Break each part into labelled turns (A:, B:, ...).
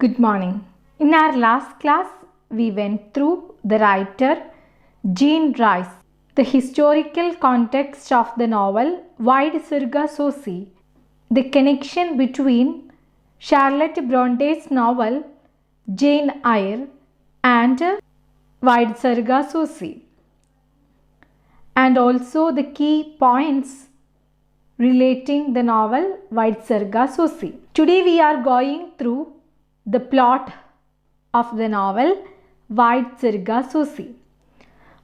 A: Good morning. In our last class, we went through the writer Jean Rice, the historical context of the novel Wide Surgasosi, the connection between Charlotte Bronte's novel Jane Eyre and Wide Surgasosi, and also the key points relating the novel Wide Surgasosi. Today we are going through the plot of the novel Wide Surgasosi.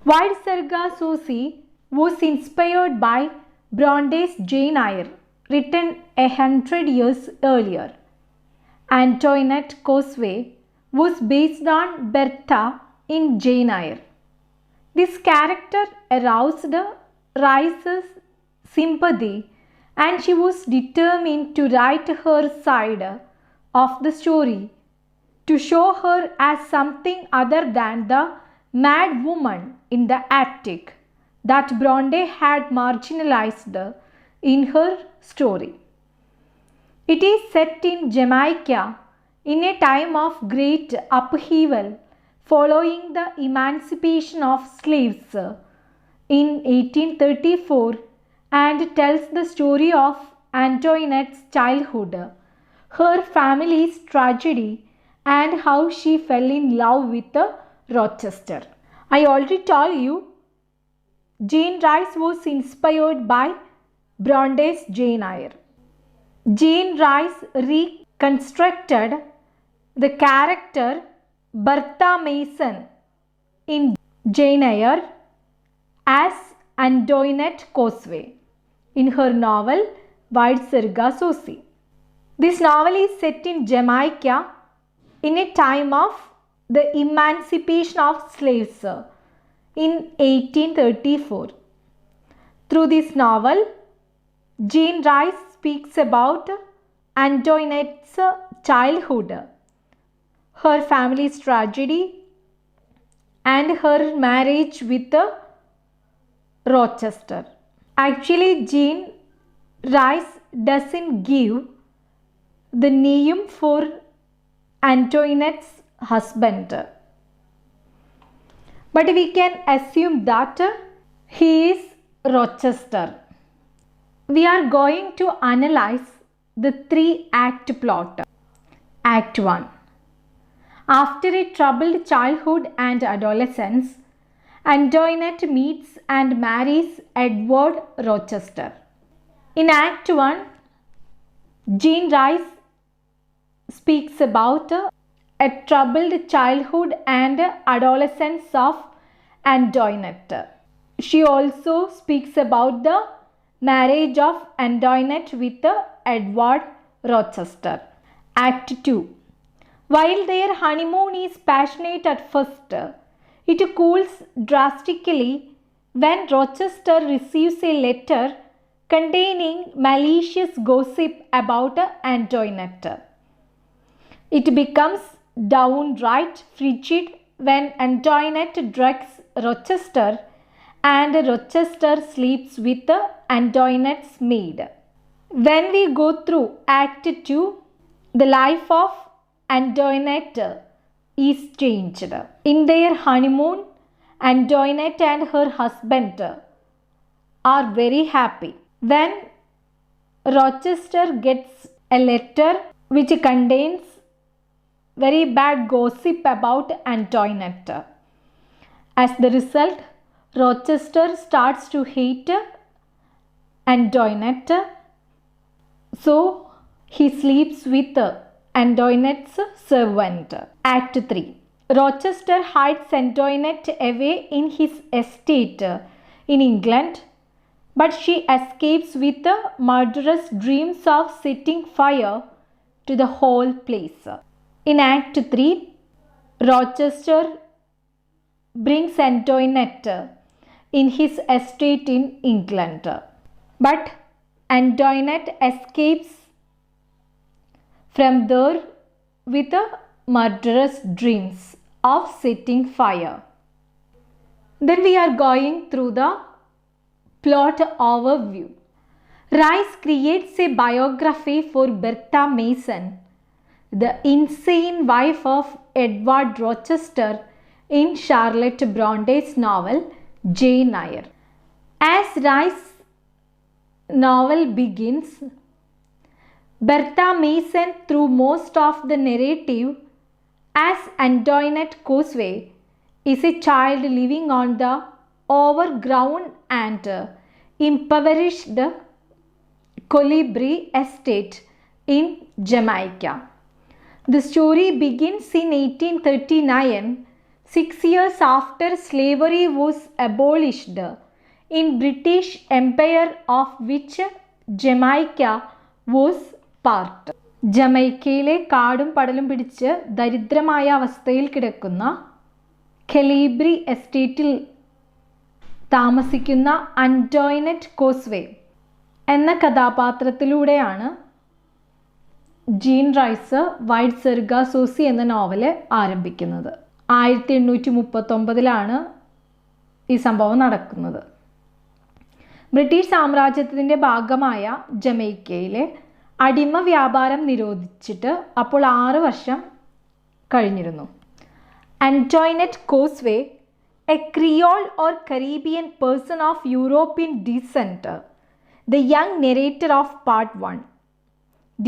A: Wide Surgasosi was inspired by Bronte's Jane Eyre, written 100 years earlier. Antoinette Cosway was based on Bertha in Jane Eyre. This character aroused Rice's sympathy, and she was determined to write her side of the story to show her as something other than the mad woman in the attic that Bronte had marginalized in her story. It is set in Jamaica in a time of great upheaval following the emancipation of slaves in 1834 and tells the story of Antoinette's childhood, her family's tragedy, and how she fell in love with Rochester. I already told you Jean Rice was inspired by Bronte's Jane Eyre. Jean Rice reconstructed the character Bertha Mason in Jane Eyre as Antoinette Cosway in her novel Wide Surgasosi. This novel is set in Jamaica in a time of the emancipation of slaves in 1834. Through this novel, Jean Rice speaks about Antoinette's childhood, her family's tragedy, and her marriage with Rochester. Actually, Jean Rice doesn't give the name for Antoinette's husband, but we can assume that he is Rochester. We are going to analyze the 3-act plot. Act 1. After a troubled childhood and adolescence, Antoinette meets and marries Edward Rochester. In Act 1, Jean Rice speaks about a troubled childhood and adolescence of Antoinette. She also speaks about the marriage of Antoinette with Edward Rochester. Act 2. While their honeymoon is passionate at first, it cools drastically when Rochester receives a letter containing malicious gossip about Antoinette. It becomes downright frigid when Antoinette drugs Rochester and Rochester sleeps with Antoinette's maid. When we go through Act 2, the life of Antoinette is changed. In their honeymoon, Antoinette and her husband are very happy. When Rochester gets a letter which contains very bad gossip about Antoinette, as the result, Rochester starts to hate Antoinette, so he sleeps with Antoinette's servant. Act 3. Rochester hides Antoinette away in his estate in England, but she escapes with murderous dreams of setting fire to the whole place. In Act 3, Rochester brings Antoinette in his estate in England, but Antoinette escapes from there with murderous dreams of setting fire. Then we are going through the plot overview. Rice creates a biography for Bertha Mason the insane wife of Edward Rochester in Charlotte Bronte's novel Jane Eyre. As Rice's novel begins, Bertha Mason, through most of the narrative, as Antoinette Cosway, is a child living on the overgrown and impoverished Colibri estate in Jamaica. The story begins in 1839, 6 years after slavery was abolished in British Empire, of which Jamaica was part. ജമൈക്കയിലെ കാടും പടലും പിടിച്ച് ദരിദ്രമായ അവസ്ഥയിൽ കിടക്കുന്ന കലീബ്രി എസ്റ്റേറ്റിൽ താമസിക്കുന്ന Antoinette causeway എന്ന കഥാപാത്രത്തിലൂടെയാണ് gene rice white സെർഗാസോസി എന്ന നോവല് ആരംഭിക്കുന്നത്. 1839 ഈ സംഭവം നടക്കുന്നത്. ബ്രിട്ടീഷ് സാമ്രാജ്യത്തിൻ്റെ ഭാഗമായ ജമൈക്കയിലെ അടിമ വ്യാപാരം നിരോധിച്ചിട്ട് അപ്പോൾ 6 വർഷം കഴിഞ്ഞിരുന്നു. Antoinette Cosway, a Creole or Caribbean person of European descent, the young narrator of part 1,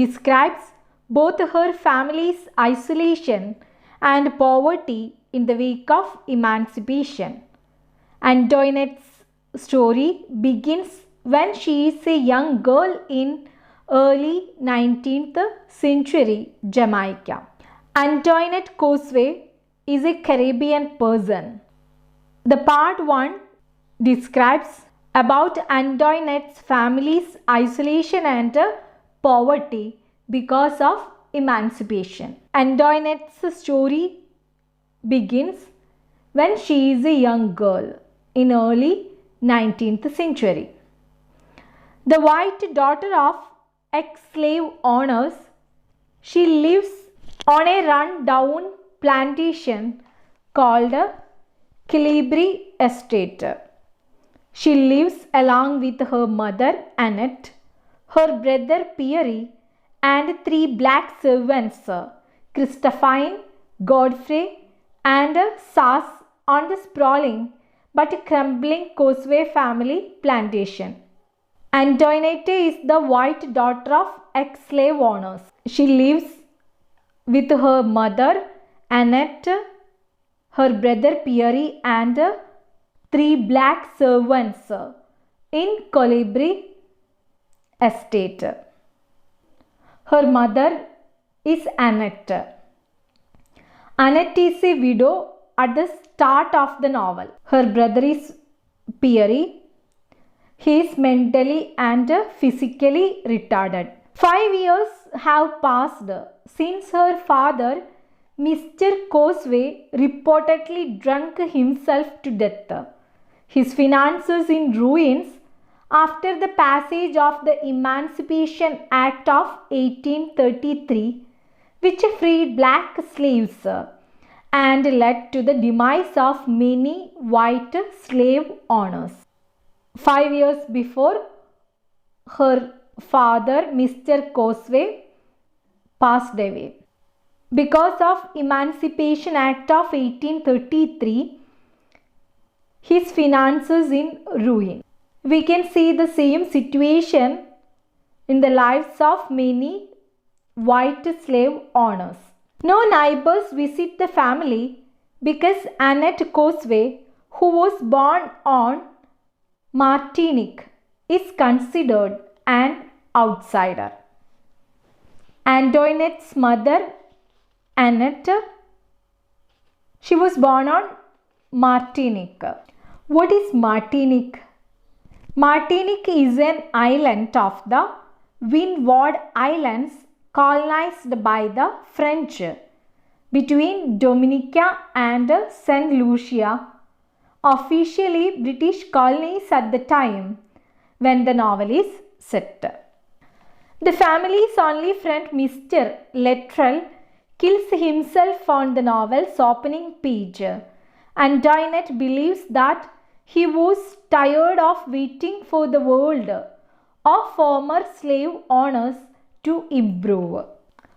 A: describes both her family's isolation and poverty in the wake of emancipation. Antoinette's story begins when she is a young girl in early 19th century Jamaica. Antoinette Cosway is a Caribbean person. The part 1 describes about Antoinette's family's isolation and poverty because of emancipation. Antoinette's story begins when she is a young girl in early 19th century. The white daughter of ex-slave owners, she lives on a run-down plantation called Kilibri Estate. She lives along with her mother Annette, her brother Pierre, and 3 black servants, Christophine, Godfrey, and Sass, on the sprawling but crumbling Cosway family plantation. Antoinette is the white daughter of ex-slave owners. She lives with her mother Annette, her brother Pierre, and 3 black servants in Colibri Estate. Her mother is Annette. Annette is a widow at the start of the novel. Her brother is Pierre. He is mentally and physically retarded. 5 years have passed since her father, Mr. Cosway, reportedly drank himself to death. His finances in ruins after the passage of the Emancipation Act of 1833, which freed black slaves and led to the demise of many white slave owners. 5 years before, her father, Mr. Cosway, passed away. Because of Emancipation Act of 1833, his finances in ruin. We can see the same situation in the lives of many white slave owners. No neighbors visit the family because Annette Cosway, who was born on Martinique, is considered an outsider. Antoinette's mother, Annette, she was born on Martinique. What is Martinique? Martinique is an island of the Windward Islands colonized by the French between Dominica and St. Lucia, officially British colonies at the time when the novel is set. The family's only friend, Mr. Luttrell, kills himself on the novel's opening page. Antoinette believes that he was tired of waiting for the world of former slave owners to improve.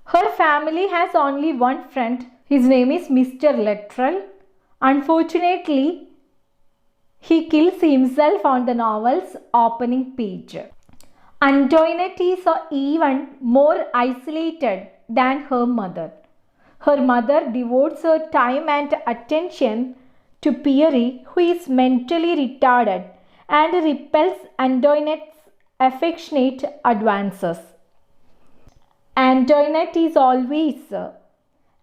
A: Her family has only one friend. His name is Mr. Luttrell. Unfortunately, he kills himself on the novel's opening page. Antoinette is even more isolated than her mother. Her mother devotes her time and attention to Pierre, who is mentally retarded, and repels Antoinette's affectionate advances. Antoinette is always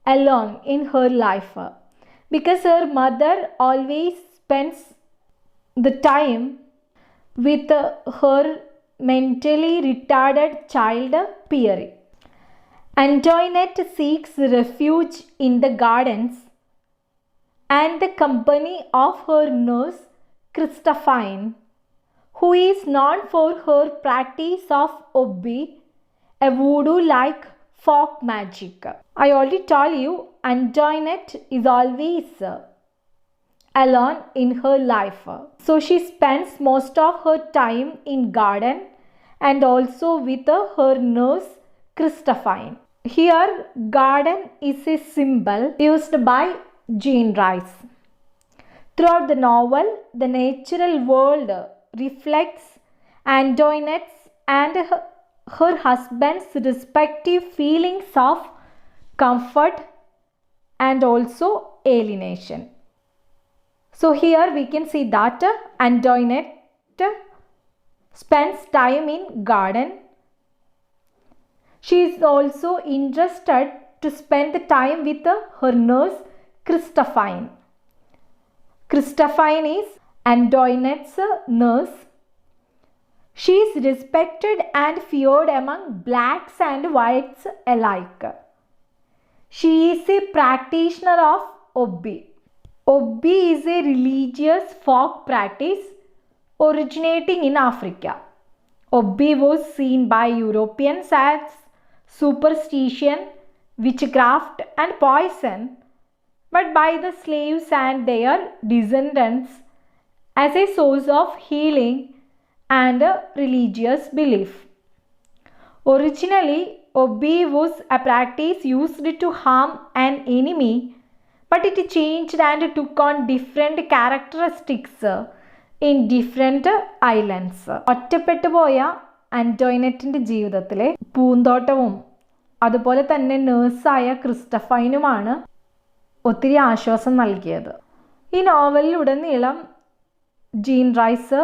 A: alone in her life because her mother always spends the time with her mentally retarded child Pierre. Antoinette seeks refuge in the gardens and the company of her nurse Christophine, who is known for her practice of Obbi, a voodoo-like folk magic. I already told you, Antoinette is always alone in her life. So she spends most of her time in garden and also with her nurse Christophine. Here, garden is a symbol used by Jean Rice. Throughout the novel, the natural world reflects Antoinette's and her husband's respective feelings of comfort and also alienation. So here we can see that Antoinette spends time in garden. She is also interested to spend the time with her nurse Christophine. Christophine is Antoinette's nurse. She is respected and feared among blacks and whites alike. She is a practitioner of Obbi. Obbi is a religious folk practice originating in Africa. Obbi was seen by Europeans as superstition, witchcraft, and poison, but by the slaves and their descendants as a source of healing and religious belief. Originally, Obbi was a practice used to harm an enemy, but it changed and took on different characteristics in different islands. ഒറ്റപ്പെട്ടു പോയ ആന്റോയിനറ്റിൻ്റെ ജീവിതത്തിലെ പൂന്തോട്ടവും അതുപോലെ തന്നെ നേഴ്സായ ക്രിസ്റ്റഫൈനുമാണ് ഒത്തിരി ആശ്വാസം നൽകിയത്. ഈ നോവലിലുടനീളം gene rice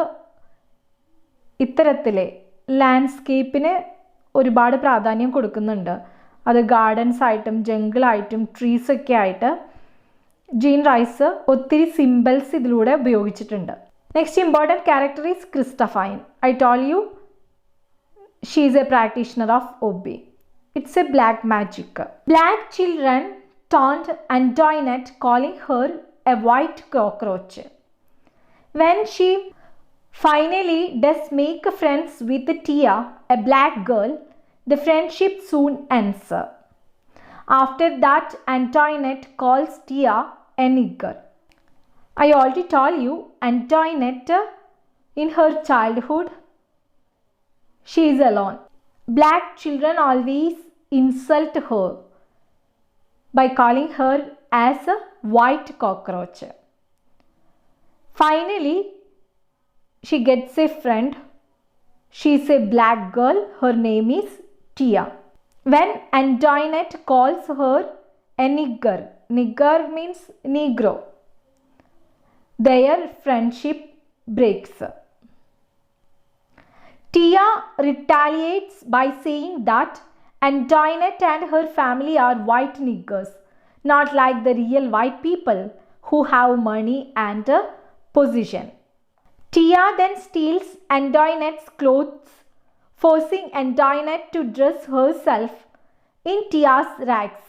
A: ഇത്തരത്തിലെ ലാൻഡ്സ്കേപ്പിന് ഒരുപാട് പ്രാധാന്യം കൊടുക്കുന്നുണ്ട്. അത് ഗാർഡൻസ് ആയിട്ടും ജംഗിളായിട്ടും ട്രീസൊക്കെ ആയിട്ട് ജീൻ റൈസ് ഒത്തിരി സിമ്പിൾസ് ഇതിലൂടെ ഉപയോഗിച്ചിട്ടുണ്ട്. Next important character is Christophine. I told you she is a practitioner of obeah. It's a black magic. Black children taunt Antoinette, calling her a white cockroach. When she finally does make friends with Tia, a black girl, the friendship soon ends. After that, Antoinette calls Tia a nigger. I already told you, Antoinette in her childhood, she is alone. Black children always insult her by calling her as a white cockroach. Finally, she gets a friend. She is a black girl. Her name is Tia. When Antoinette calls her a nigger, nigger means negro, their friendship breaks. Tia retaliates by saying that Antoinette and her family are white niggers, not like the real white people who have money and position. Tia then steals Antoinette's clothes, forcing Antoinette to dress herself in Tia's rags.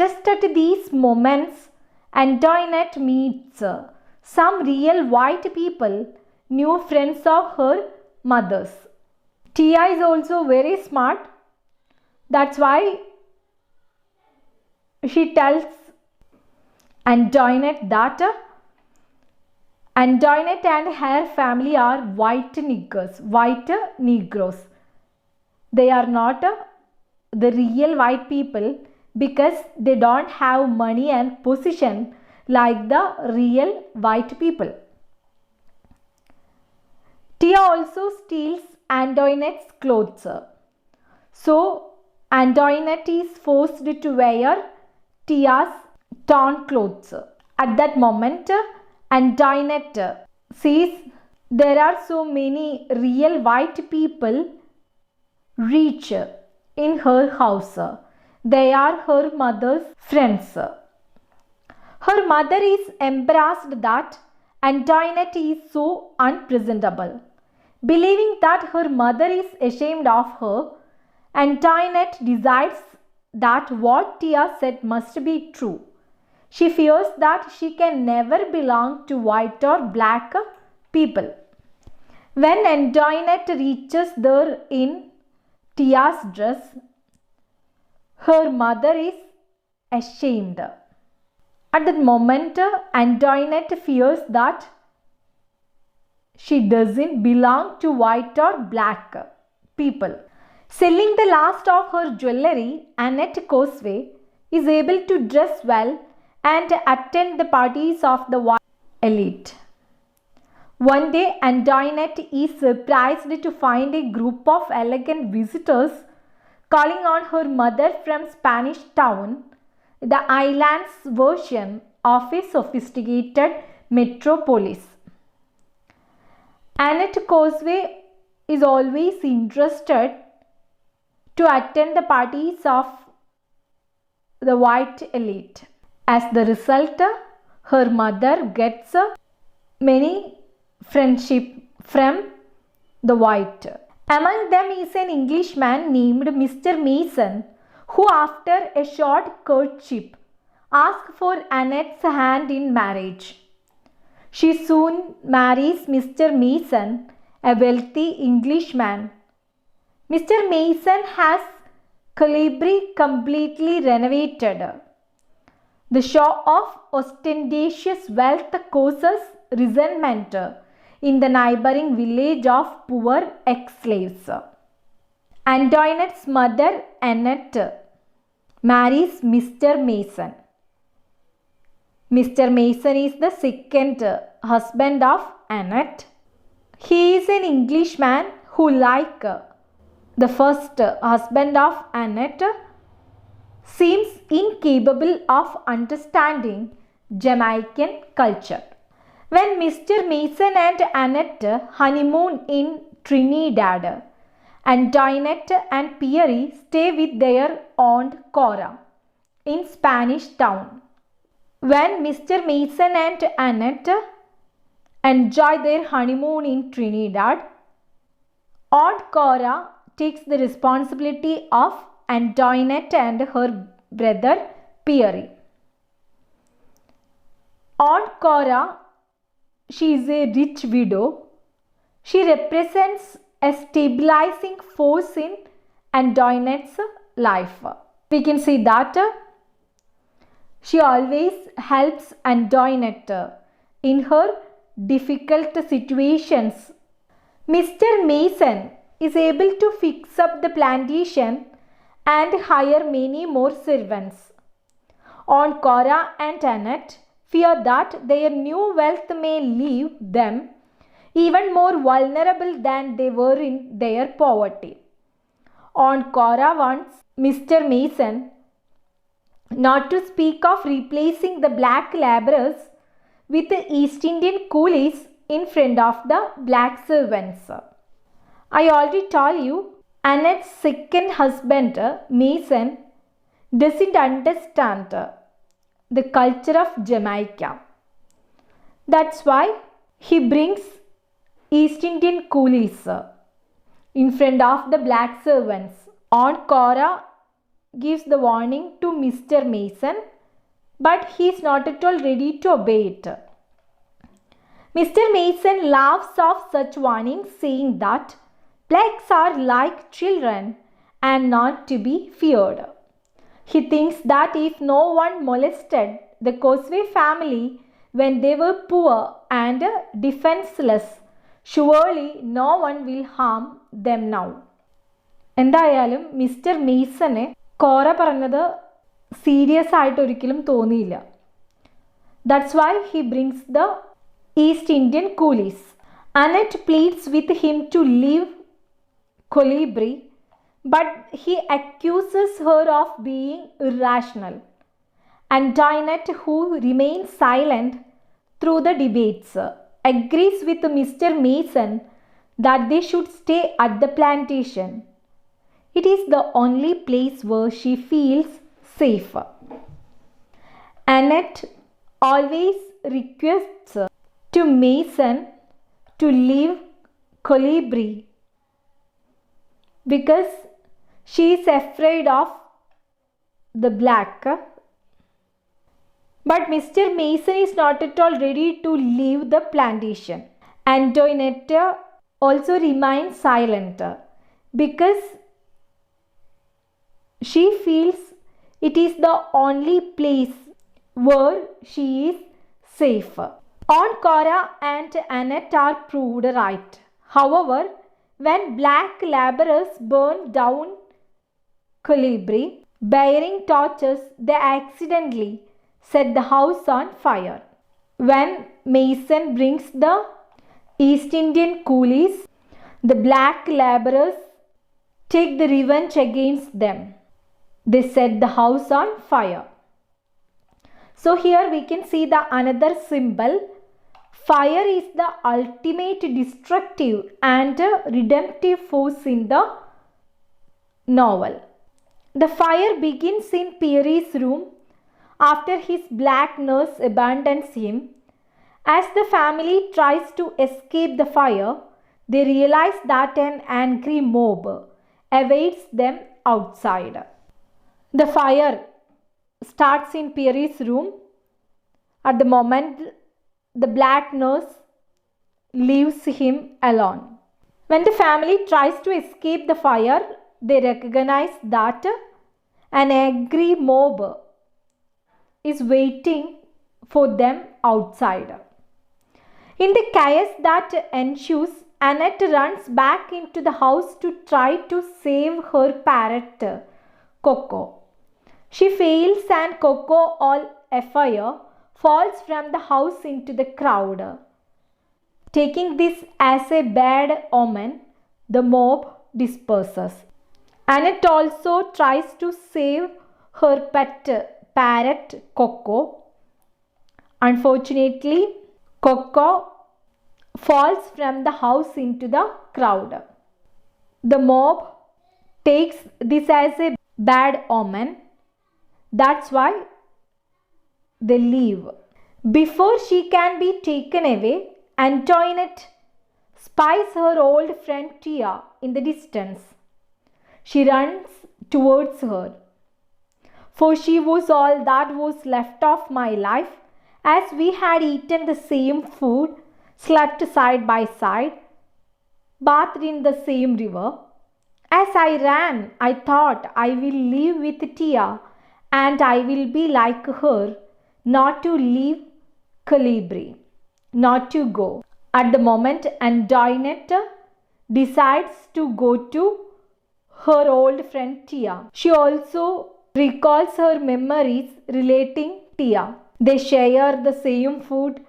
A: Just at these moments, Antoinette meets some real white people, new friends of her mother's. Tia is also very smart. That's why she tells Antoinette that Antoinette and her family are white niggers, white Negroes. They are not the real white people because they don't have money and position like the real white people. Tia also steals Antoinette's clothes. So Antoinette is forced to wear Tia's torn clothes. At that moment, Antoinette sees there are so many real white people rich in her house. They are her mother's friends. Her mother is embarrassed that Antoinette is so unpresentable. Believing that her mother is ashamed of her, Antoinette decides that what Tia said must be true. She fears that she can never belong to white or black people. When Antoinette reaches there in Tia's dress, her mother is ashamed. At that moment, Antoinette fears that she doesn't belong to white or black people. Selling the last of her jewelry, Annette Cosway is able to dress well and attend the parties of the white elite. One day, Antoinette is surprised to find a group of elegant visitors calling on her mother from Spanish Town, the island's version of a sophisticated metropolis. Annette Cosway is always interested to attend the parties of the white elite. As the result, her mother gets many friendship from the white. Among them is an Englishman named Mr. Mason, who after a short courtship asks for Annette's hand in marriage. She soon marries Mr. Mason, a wealthy Englishman. Mr. Mason has Calibri completely renovated. The show of ostentatious wealth causes resentment in the neighboring village of poor ex-slaves. Antoinette's mother, Annette, marries Mr. Mason. Mr. Mason is the second husband of Annette. He is an Englishman who, like the first husband of Annette, seems incapable of understanding Jamaican culture. When Mr. Mason and Annette honeymoon in Trinidad, Antoinette and Pierre stay with their aunt Cora in Spanish Town. When Mr. Mason and Annette enjoy their honeymoon in Trinidad, Aunt Cora takes the responsibility of Antoinette and her brother Pierre. Aunt Cora, she is a rich widow. She represents a stabilizing force in Antoinette's life. We can see that she always helps Antoinette in her difficult situations. Mr. Mason is able to fix up the plantation and hire many more servants. Aunt Cora and Annette fear that their new wealth may leave them even more vulnerable than they were in their poverty. Aunt Cora wants Mr. Mason not to speak of replacing the black laborers with the East Indian coolies in front of the black servants. I already told you, Annette's second husband, Mason, doesn't understand the culture of Jamaica. That's why he brings East Indian coolies in front of the black servants. Aunt Cora gives the warning to Mr. Mason, but he is not at all ready to obey it. Mr. Mason laughs off such warnings, saying that blacks are like children and not to be feared. He thinks that if no one molested the Cosway family when they were poor and defenseless, surely no one will harm them now. എന്തായാലും Mr മെയ്സനെ Cora പറഞ്ഞത് serious ആയിട്ട് ഒരിക്കലും തോന്നിയില്ല. That's why he brings the East Indian coolies. Annette pleads with him to leave Coulibri, but he accuses her of being irrational. Antoinette, who remains silent through the debates, agrees with Mr. Mason that they should stay at the plantation. It is the only place where she feels safe. Annette always requests to Mason to leave Colibri because she is afraid of the black. But Mr. Mason is not at all ready to leave the plantation. Antoinette also remains silent because she feels it is the only place where she is safe. On Cora and Annette are proved right. However, when black laborers burn down Colibri bearing torches, they accidentally set the house on fire. When Mason brings the East Indian coolies, the black laborers take the revenge against them. They set the house on fire. So here we can see the another symbol. Fire is the ultimate destructive and redemptive force in the novel. The fire begins in Pierre's room after his black nurse abandons him. As the family tries to escape the fire, they realize that an angry mob awaits them outside. The fire starts in Pierre's room. At the moment, the black nurse leaves him alone. When the family tries to escape the fire, they recognize that an angry mob is waiting for them outside. In the chaos that ensues, Annette runs back into the house to try to save her parrot, Coco. She fails and Coco, all afire, falls from the house into the crowd. Taking this as a bad omen, the mob disperses. Annette also tries to save her pet parrot Coco. Unfortunately, Coco falls from the house into the crowd. The mob takes this as a bad omen. That's why they leave. Before she can be taken away, Antoinette spies her old friend Tia in the distance. She runs towards her. For she was all that was left of my life, as we had eaten the same food, slept side by side, bathed in the same river. As I ran, I thought I will live with Tia and I will be like her, not to leave Colibri, not to go. At the moment, Antoinette decides to go to her old friend Tia. She also recalls her memories relating Tia. They share the same food,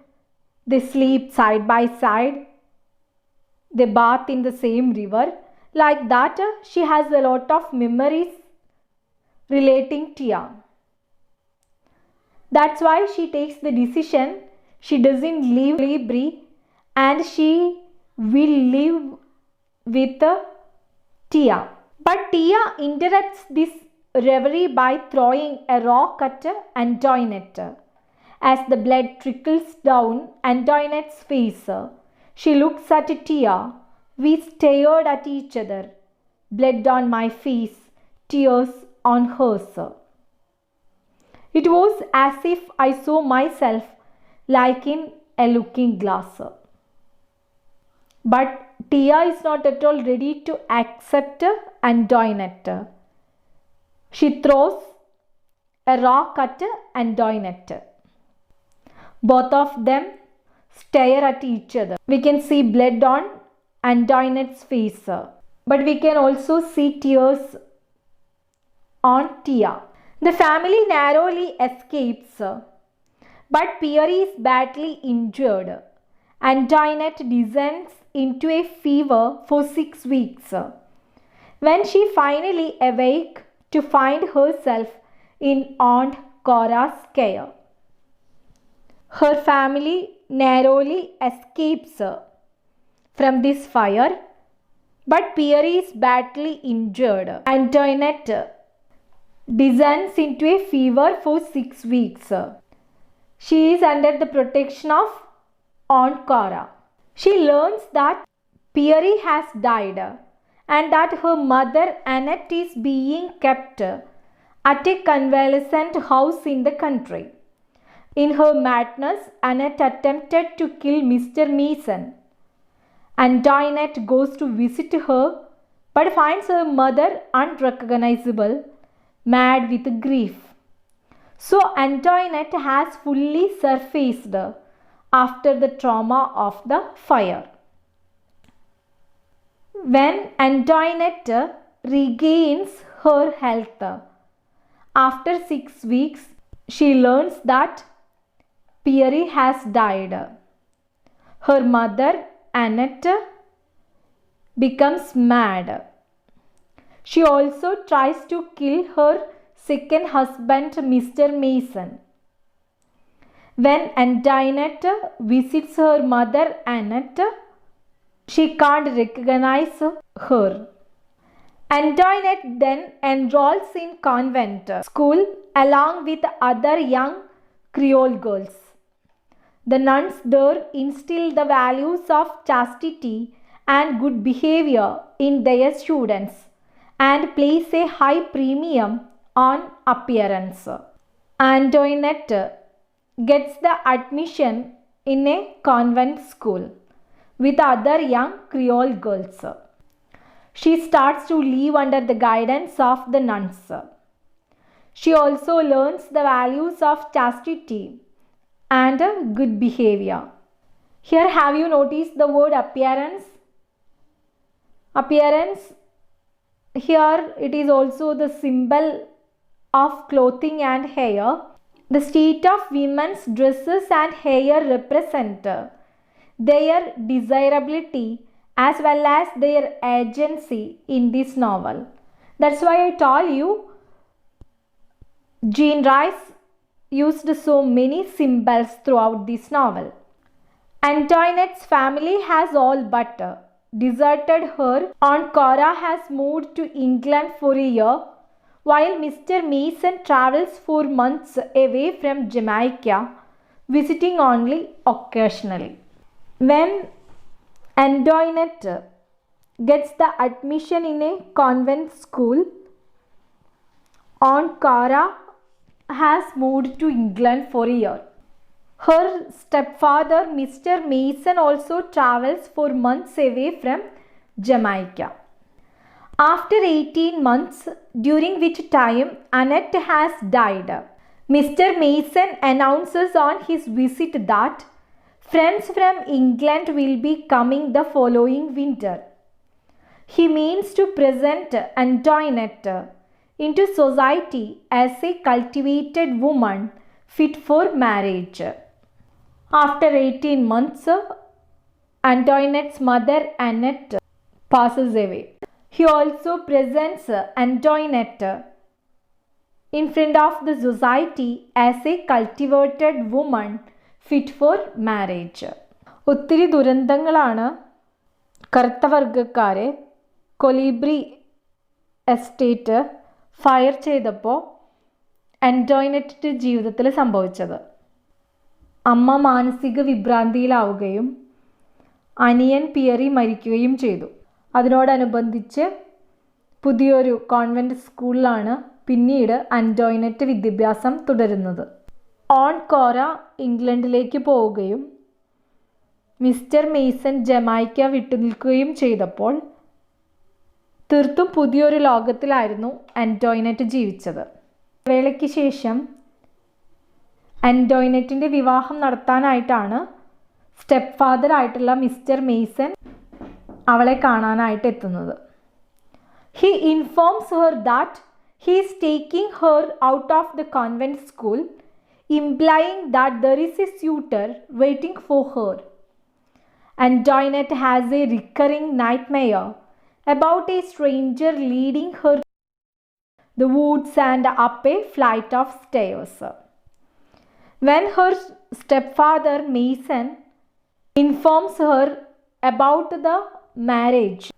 A: they sleep side by side, they bath in the same river. Like that, she has a lot of memories relating Tia. That's why she takes the decision she doesn't leave Colibri and she will live with Tia. But Tia interrupts this reverie by throwing a rock at Antoinette. As the blood trickles down Antoinette's face, she looks at Tia. We stared at each other. Blood on my face, tears on hers. It was as if I saw myself like in a looking glass. But Tia is not at all ready to accept Antoinette. She throws a rock at Antoinette. Both of them stare at each other. We can see blood on Antoinette's face. but we can also see tears on Tia. The family narrowly escapes, but Pierre is badly injured. Antoinette descends into a fever for 6 weeks. When she finally awakes to find herself in Aunt Cora's care. Her family narrowly escapes from this fire, but Pierre is badly injured. Antoinette descends into a fever for 6 weeks. She is under the protection of Aunt Cora. She learns that Pierre has died and that her mother Annette is being kept at a convalescent house in the country. In her madness, Annette attempted to kill Mr. Mason. Antoinette goes to visit her but finds her mother unrecognizable, mad with grief. So Antoinette has fully surfaced after the trauma of the fire. When Antoinette regains her health after 6 weeks, she learns that Pierre has died. Her mother Annette becomes mad. She also tries to kill her second husband, Mr. Mason. When Antoinette visits her mother Annette, she can't recognize her. Antoinette then enrolls in convent school along with other young Creole girls. The nuns there instill the values of chastity and good behavior in their students and place a high premium on appearance. Antoinette gets the admission in a convent school with other young Creole girls. She starts to live under the guidance of the nuns. She also learns the values of chastity and good behavior. Here, have you noticed the word appearance? Appearance, here it is also the symbol of clothing and hair. The state of women's dresses and hair represent their desirability as well as their agency in this novel. That's why I told you Jean Rice used so many symbols throughout this novel. Antoinette's family has all but deserted her. Aunt Cora has moved to England for a year, while Mr. Mason travels for months away from Jamaica, visiting only occasionally. When Antoinette gets the admission in a convent school, Aunt Cora has moved to England for a year. Her stepfather, Mr. Mason, also travels for months away from Jamaica. After 18 months, during which time Annette has died, Mr. Mason announces on his visit that friends from England will be coming the following winter. He means to present Antoinette into society as a cultivated woman fit for marriage. After 18 months, Antoinette's mother Annette passes away. He also presents Antoinette in front of the society as a cultivated woman fit for marriage. ഒത്തിരി ദുരന്തങ്ങളാണ് കറുത്ത വർഗ്ഗക്കാരെ കൊലീബ്രി estate fire ചെയ്തപ്പോൾ ആൻറ്റോയിനറ്റിൻ്റെ ജീവിതത്തിൽ സംഭവിച്ചത്. അമ്മ മാനസിക വിഭ്രാന്തിയിലാവുകയും അനിയൻ പിയറി മരിക്കുകയും ചെയ്തു. അതിനോടനുബന്ധിച്ച് പുതിയൊരു കോൺവെൻറ്റ് സ്കൂളിലാണ് പിന്നീട് ആൻറ്റോയിനറ്റ് വിദ്യാഭ്യാസം തുടരുന്നത്. ഓൺ കോറ ഇംഗ്ലണ്ടിലേക്ക് പോവുകയും മിസ്റ്റർ മെയ്സൺ ജമൈക്ക വിട്ടുനിൽക്കുകയും ചെയ്തപ്പോൾ തീർത്തും പുതിയൊരു ലോകത്തിലായിരുന്നു ആൻറ്റോയിനറ്റ് ജീവിച്ചത്. വേളയ്ക്ക് ശേഷം ആൻറ്റോയിനറ്റിൻ്റെ വിവാഹം നടത്താനായിട്ടാണ് സ്റ്റെപ്പ് ഫാദർ ആയിട്ടുള്ള മിസ്റ്റർ മെയ്സൺ അവളെ കാണാനായിട്ട് എത്തുന്നത്. He informs her that he is taking her out of the convent school, implying that there is a suitor waiting for her. Antoinette has a recurring nightmare about a stranger leading her the woods and up a flight of stairs. When her stepfather Mason informs her about the marriage,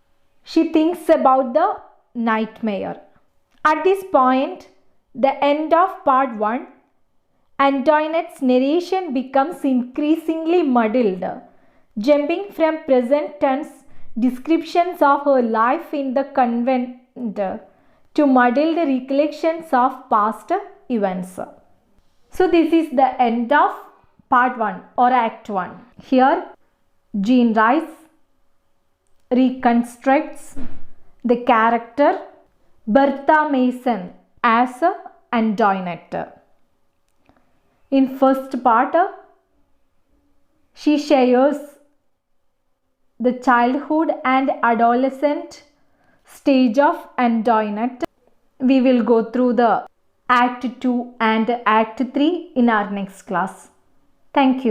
A: she thinks about the nightmare. At this point, the end of part 1, Antoinette's narration becomes increasingly muddled, jumping from present tense descriptions of her life in the convent to muddled recollections of past events. So this is the end of part 1 or act 1. Here Jean Rice reconstructs the character Bertha Mason as Antoinette. In first part, she shares the childhood and adolescent stage of Antoinette. We will go through the Act 2 and Act 3 in our next class. Thank you.